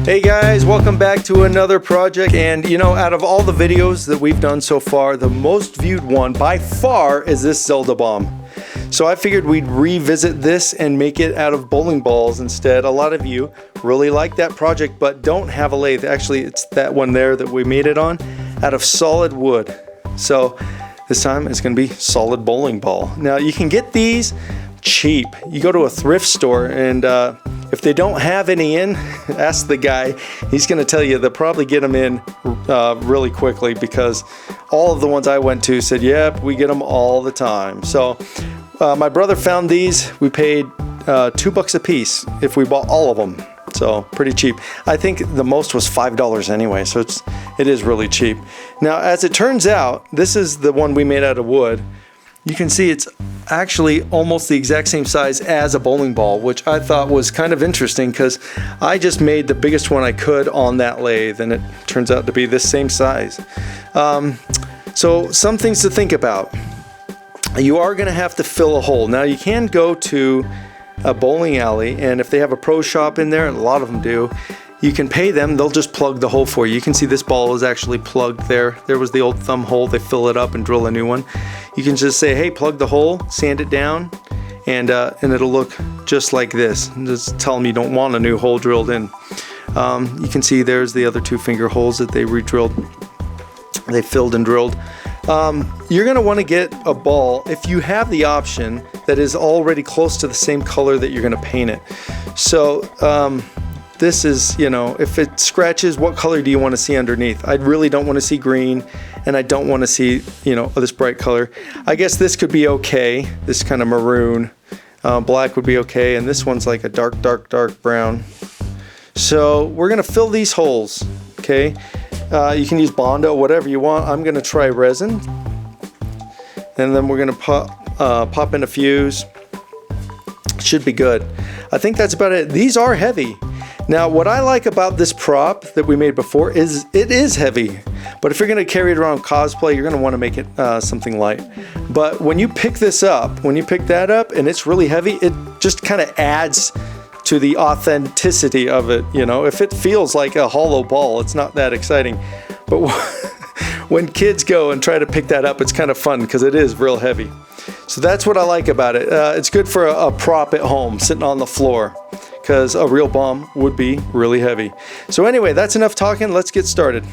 Hey guys, welcome back to another project. And you know, out of all the videos that we've done so far, the most viewed one by far is this Zelda bomb. So I figured we'd revisit this and make it out of bowling balls instead. A lot of you really like that project but don't have a lathe. Actually, it's that one there that we made it on out of solid wood. So this time it's going to be solid bowling ball. Now you can get these cheap. You go to a thrift store and if they don't have any in, ask the guy. He's going to tell you they'll probably get them in really quickly, because all of the ones I went to said, yep, we get them all the time. So my brother found these. We paid $2 a piece if we bought all of them. So pretty cheap. I think the most was $5 anyway, so it is really cheap. Now, as it turns out, this is the one we made out of wood. You can see it's actually almost the exact same size as a bowling ball, which I thought was kind of interesting because I just made the biggest one I could on that lathe, and it turns out to be this same size. So some things to think about. You are going to have to fill a hole. Now you can go to a bowling alley, and if they have a pro shop in there, and a lot of them do, you can pay them, they'll just plug the hole for you. You can see this ball is actually plugged there. There was the old thumb hole, they fill it up and drill a new one. You can just say, hey, plug the hole, sand it down, and it'll look just like this. And just tell them you don't want a new hole drilled in. You can see there's the other 2 finger holes that they re-drilled. They filled and drilled. You're going to want to get a ball, if you have the option, that is already close to the same color that you're going to paint it. So this is, you know, if it scratches, what color do you want to see underneath? I really don't want to see green, and I don't want to see, you know, this bright color. I guess this could be okay, this kind of maroon. Black would be okay, and this one's like a dark, dark, dark brown. So we're going to fill these holes, okay? You can use Bondo, whatever you want. I'm going to try resin, and then we're going to pop in a fuse. Should be good. I think that's about it. These are heavy. Now, what I like about this prop that we made before is it is heavy, but if you're going to carry it around cosplay, you're going to want to make it something light. But when you pick this up, when you pick that up and it's really heavy, it just kind of adds to the authenticity of it. You know, if it feels like a hollow ball, it's not that exciting. But when kids go and try to pick that up, it's kind of fun because it is real heavy. So that's what I like about it. It's good for a prop at home, sitting on the floor, because a real bomb would be really heavy. So anyway, that's enough talking. Let's get started.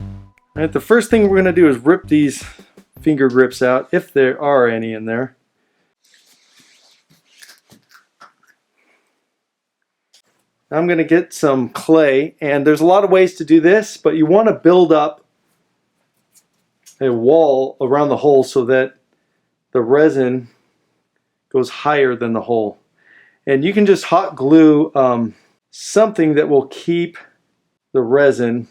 All right, the first thing we're going to do is rip these finger grips out, if there are any in there. I'm going to get some clay, and there's a lot of ways to do this, but you want to build up a wall around the hole so that the resin goes higher than the hole. And you can just hot glue something that will keep the resin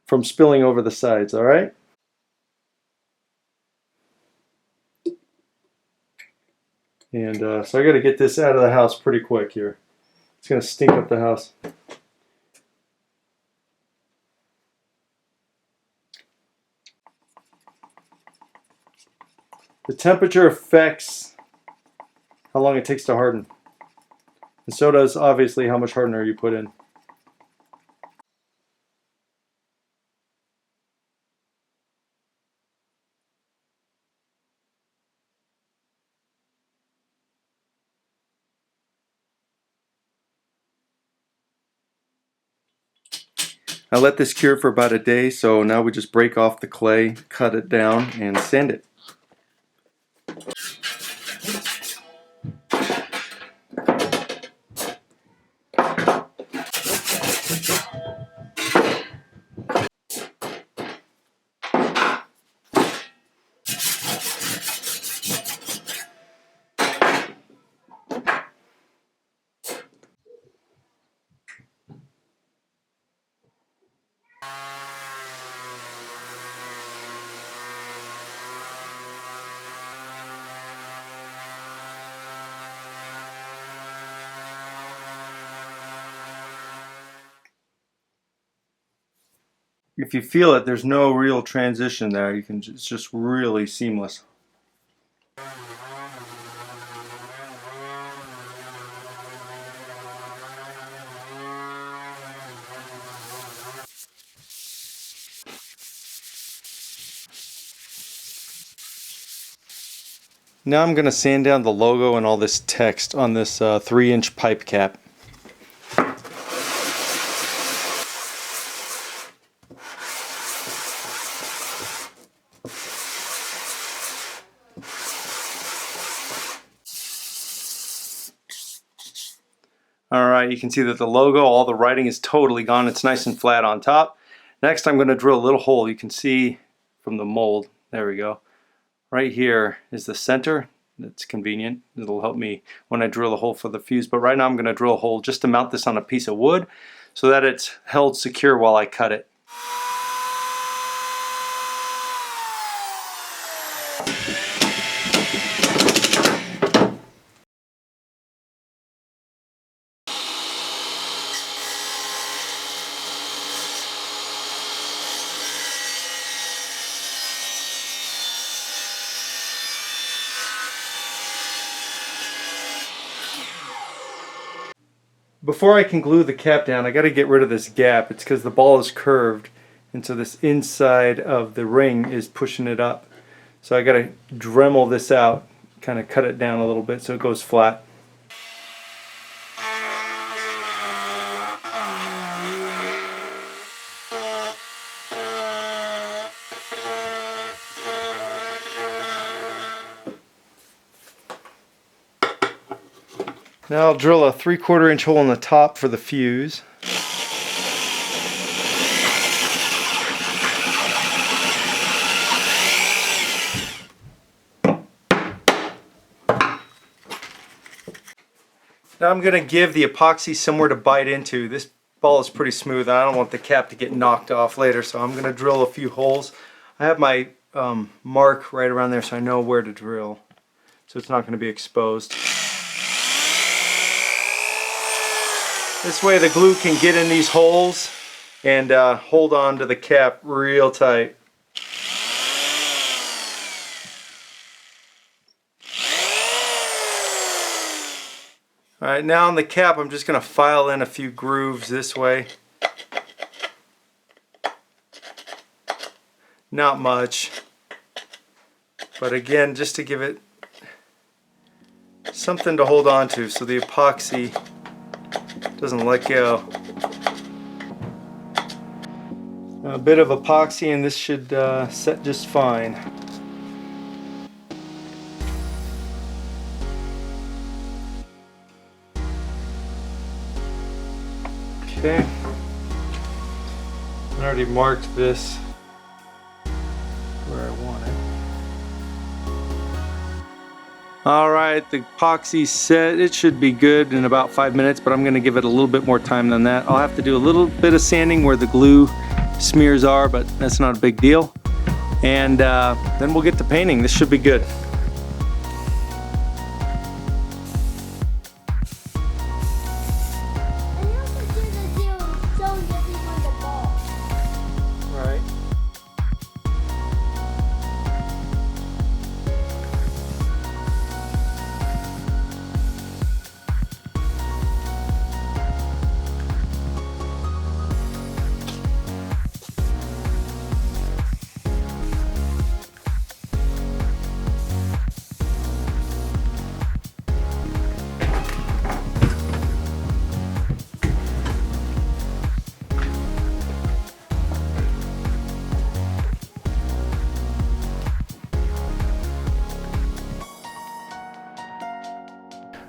from spilling over the sides, all right? And so I got to get this out of the house pretty quick here. It's going to stink up the house. The temperature affects how long it takes to harden. And so does, obviously, how much hardener you put in. I let this cure for about a day, so now we just break off the clay, cut it down, and sand it. If you feel it, there's no real transition there. It's just really seamless. Now I'm going to sand down the logo and all this text on this 3-inch pipe cap. Alright, you can see that the logo, all the writing is totally gone. It's nice and flat on top. Next I'm going to drill a little hole. You can see from the mold, there we go. Right here is the center. That's convenient. It'll help me when I drill a hole for the fuse. But right now I'm going to drill a hole just to mount this on a piece of wood so that it's held secure while I cut it. Before I can glue the cap down, I got to get rid of this gap. It's because the ball is curved, and so this inside of the ring is pushing it up. So I got to Dremel this out, kind of cut it down a little bit so it goes flat. Now I'll drill a 3/4 inch hole in the top for the fuse. Now I'm going to give the epoxy somewhere to bite into. This ball is pretty smooth and I don't want the cap to get knocked off later, so I'm going to drill a few holes. I have my mark right around there so I know where to drill, so it's not going to be exposed. This way the glue can get in these holes and hold on to the cap real tight. Alright, now on the cap I'm just going to file in a few grooves this way. Not much, but again just to give it something to hold on to so the epoxy doesn't let go. A bit of epoxy and this should set just fine. Okay, I already marked this where I want it. Alright, the epoxy's set. It should be good in about 5 minutes, but I'm going to give it a little bit more time than that. I'll have to do a little bit of sanding where the glue smears are, but that's not a big deal. And then we'll get to painting. This should be good. Right.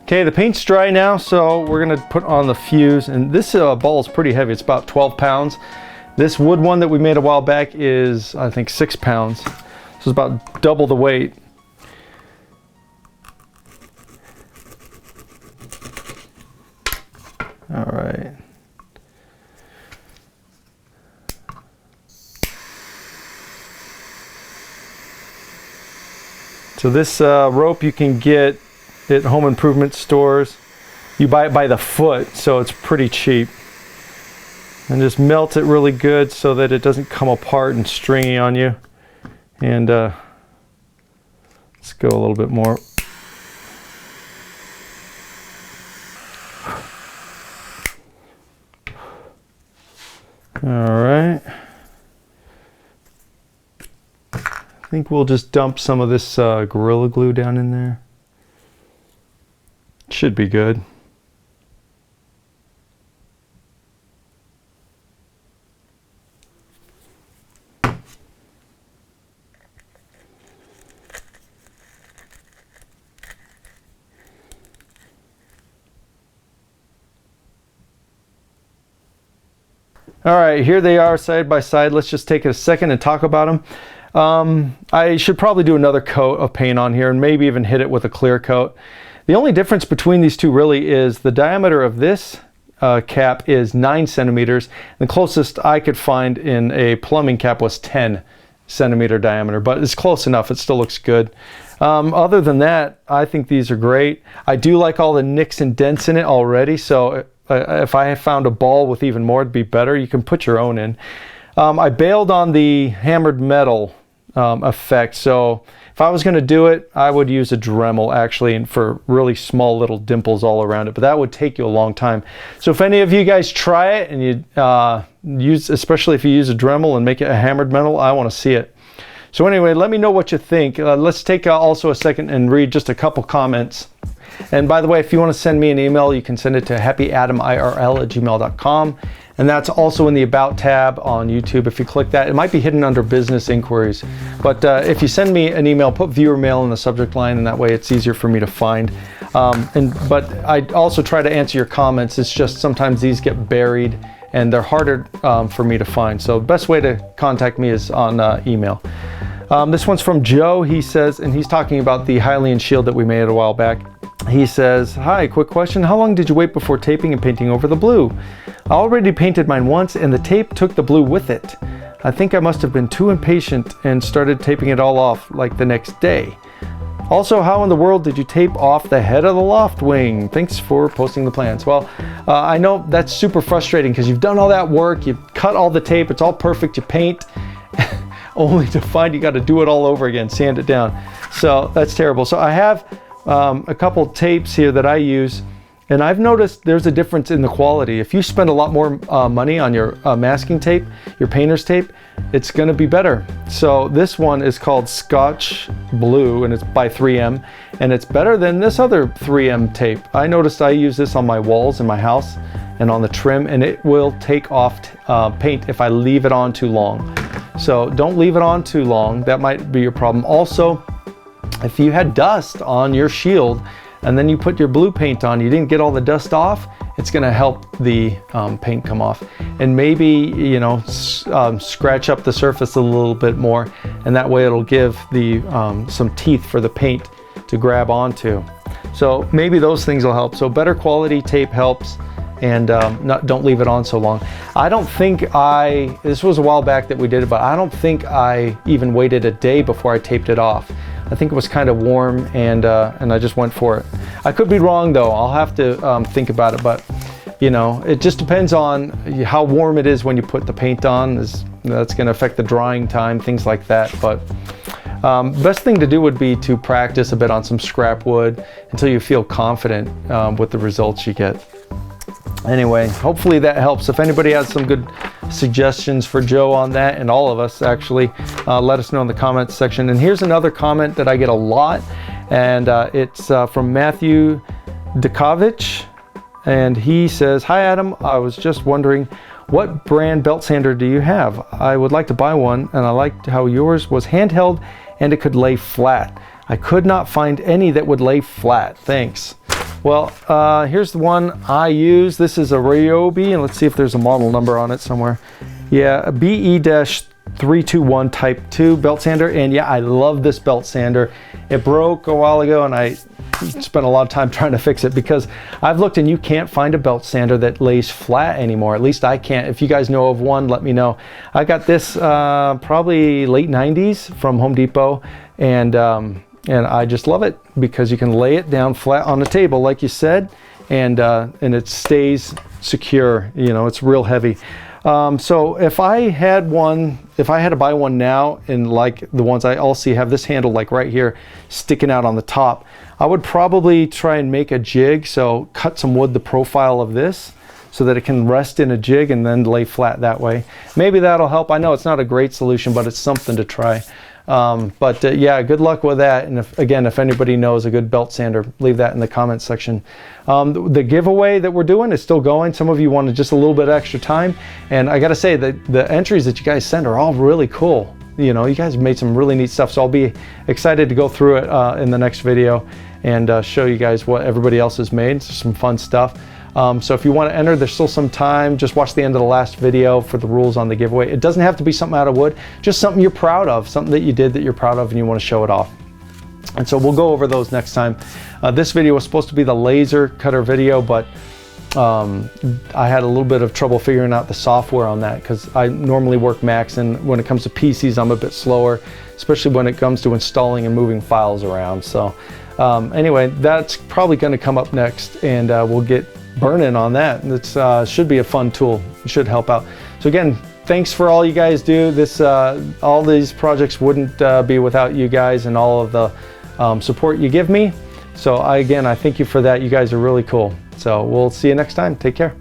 Okay, the paint's dry now, so we're gonna put on the fuse, and this ball is pretty heavy. It's about 12 pounds. This wood one that we made a while back is, I think, 6 pounds. So it's about double the weight. All right. So this rope you can get at home improvement stores. You buy it by the foot, so it's pretty cheap. And just melt it really good so that it doesn't come apart and stringy on you. And let's go a little bit more. All right. I think we'll just dump some of this Gorilla Glue down in there. Should be good. All right, here they are side by side. Let's just take a second and talk about them. I should probably do another coat of paint on here and maybe even hit it with a clear coat. The only difference between these two really is the diameter of this cap is 9 centimeters. The closest I could find in a plumbing cap was 10 centimeter diameter, but it's close enough. It still looks good. Other than that, I think these are great. I do like all the nicks and dents in it already, so if I had found a ball with even more, it'd be better. You can put your own in. I bailed on the hammered metal effect, so if I was going to do it, I would use a Dremel actually, and for really small little dimples all around it, but that would take you a long time. So if any of you guys try it and you use, especially if you use a Dremel and make it a hammered metal, I want to see it. So anyway, let me know what you think. Let's take also a second and read just a couple comments. And by the way, if you want to send me an email, you can send it to happyatomIRL@gmail.com. And that's also in the About tab on YouTube. If you click that, it might be hidden under business inquiries. But if you send me an email, put viewer mail in the subject line, and that way it's easier for me to find. But I also try to answer your comments. It's just sometimes these get buried and they're harder for me to find. So the best way to contact me is on email. This one's from Joe. He says, and he's talking about the Hylian shield that we made a while back. He says, hi, quick question. How long did you wait before taping and painting over the blue? I already painted mine once and the tape took the blue with it. I think I must have been too impatient and started taping it all off like the next day. Also, how in the world did you tape off the head of the loft wing? Thanks for posting the plans. Well, I know that's super frustrating because you've done all that work, you've cut all the tape, it's all perfect, you paint, only to find you got to do it all over again, sand it down. So that's terrible. So I have a couple tapes here that I use, and I've noticed there's a difference in the quality. If you spend a lot more money on your masking tape, your painter's tape, it's going to be better. So this one is called Scotch Blue, and it's by 3M, and it's better than this other 3M tape. I noticed I use this on my walls in my house and on the trim, and it will take off paint if I leave it on too long. So don't leave it on too long. That might be your problem. Also, if you had dust on your shield and then you put your blue paint on, you didn't get all the dust off, it's going to help the paint come off. And maybe, you know, scratch up the surface a little bit more, and that way it'll give the some teeth for the paint to grab onto. So maybe those things will help. So better quality tape helps, and don't leave it on so long. I don't think this was a while back that we did it, but I don't think I even waited a day before I taped it off. I think it was kind of warm, and I just went for it. I could be wrong though. I'll have to think about it, but you know, it just depends on how warm it is when you put the paint on. That's going to affect the drying time, things like that. But best thing to do would be to practice a bit on some scrap wood until you feel confident with the results you get. Anyway, hopefully that helps. If anybody has some good suggestions for Joe on that, and all of us actually, let us know in the comments section. And here's another comment that I get a lot, and it's from Matthew Dukovich, and he says, hi Adam, I was just wondering, what brand belt sander do you have? I would like to buy one, and I liked how yours was handheld and it could lay flat. I could not find any that would lay flat. Thanks. Well, here's the one I use. This is a Ryobi, and let's see if there's a model number on it somewhere. Yeah, a BE-321 Type 2 belt sander, and yeah, I love this belt sander. It broke a while ago, and I spent a lot of time trying to fix it because I've looked and you can't find a belt sander that lays flat anymore. At least I can't. If you guys know of one, let me know. I got this probably late 90s from Home Depot, and I just love it because you can lay it down flat on the table like you said, and it stays secure. You know, it's real heavy. So if I had to buy one now, and like the ones I all see have this handle like right here sticking out on the top, I would probably try and make a jig. So cut some wood the profile of this so that it can rest in a jig and then lay flat that way. Maybe that'll help. I know it's not a great solution, but it's something to try. Yeah, good luck with that. And if anybody knows a good belt sander, leave that in the comments section. The giveaway that we're doing is still going. Some of you wanted just a little bit extra time, and I gotta say that the entries that you guys send are all really cool. You know, you guys have made some really neat stuff, so I'll be excited to go through it in the next video and show you guys what everybody else has made. Some fun stuff. So if you want to enter, there's still some time. Just watch the end of the last video for the rules on the giveaway. It doesn't have to be something out of wood, just something you're proud of, something that you did that you're proud of and you want to show it off. And so we'll go over those next time. This video was supposed to be the laser cutter video, but I had a little bit of trouble figuring out the software on that because I normally work Macs, and when it comes to PCs, I'm a bit slower, especially when it comes to installing and moving files around. So anyway, that's probably going to come up next, and we'll get burning on that. It should be a fun tool. It should help out. So again, thanks for all you guys do. All these projects wouldn't be without you guys and all of the support you give me. So again, I thank you for that. You guys are really cool. So we'll see you next time. Take care.